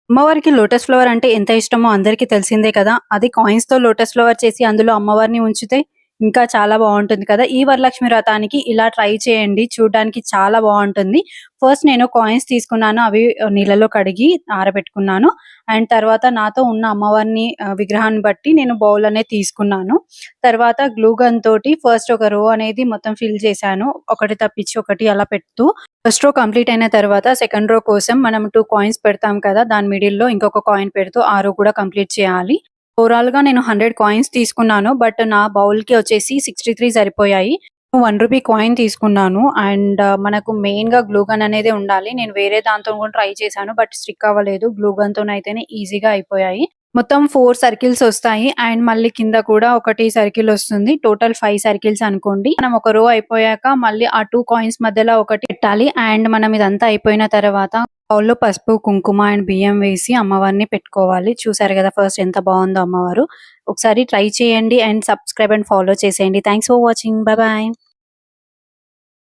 అమ్మవారికి lotus flower అంటే ఎంత ఇష్టమో అందరికీ తెలిసిందే కదా! అది కాయిన్స్‌తో లోటస్ ఫ్లవర్ చేసి అందులో అమ్మవారిని ఉంచితే ఇంకా చాలా బావుంటుంది కదా! ఈ వరలక్ష్మి వ్రతానికి ఇలా ట్రై చేయండి. చూడ్డానికి చాలా బావుంటుంది. ఫస్ట్ నేను కాయిన్స్ తీసుకున్నాను. అవి నీళ్ళలో కడిగి ఆరబెట్టుకున్నాను. అండ్ తర్వాత నాతో ఉన్న అమ్మవారిని విగ్రహాన్ని బట్టి నేను బౌల్ అనేది తీసుకున్నాను. తర్వాత గ్లూ గన్ తోటి ఫస్ట్ ఒక రో అనేది మొత్తం ఫిల్ చేశాను. ఒకటి తప్పించి ఒకటి అలా పెడుతూ ఫస్ట్ రో కంప్లీట్ అయిన తర్వాత సెకండ్ రో కోసం మనం 2 కాయిన్స్ పెడతాం కదా! దాని మిడిల్‌లో ఇంకొక కాయిన్ పెడుతూ ఆ రో కూడా కంప్లీట్ చేయాలి. ఓవరాల్‌గా నేను 100 కాయిన్స్ తీసుకున్నాను. బట్ నా బౌల్‌కి వచ్చేసి 63 సరిపోయాయి. రూ. 1 కాయిన్ తీసుకున్నాను. అండ్ మనకు మెయిన్‌గా గ్లూ గన్ అనేదే ఉండాలి. నేను వేరే దాంతో కూడా ట్రై చేశాను. బట్ స్టిక్ అవ్వలేదు. గ్లూ గన్‌తోనైతేనే ఈజీగా అయిపోయాయి. మొత్తం 4 సర్కిల్స్ ఒస్తాయి. అండ్ మళ్ళీ కింద కూడా ఒకటి సర్కిల్ ఒస్తుంది. టోటల్ 5 సర్కిల్స్ అనుకోండి. మనం ఒక రో అయిపోయాక మళ్ళీ ఆ 2 కాయిన్స్ మధ్యలో ఒకటి పెట్టాలి. అండ్ మనం ఇదంతా అయిపోయిన తర్వాత బౌల్‌లో పసుపు, కుంకుమ అండ్ బియ్యం వేసి అమ్మవారిని పెట్టుకోవాలి. చూసారు గదా! ఫస్ట్ ఎంత బావుందో అమ్మవారు. ఒకసారి ట్రై చేయండి అండ్ సబ్స్క్రైబ్ అండ్ ఫాలో చేసేయండి. Thanks for watching. By by.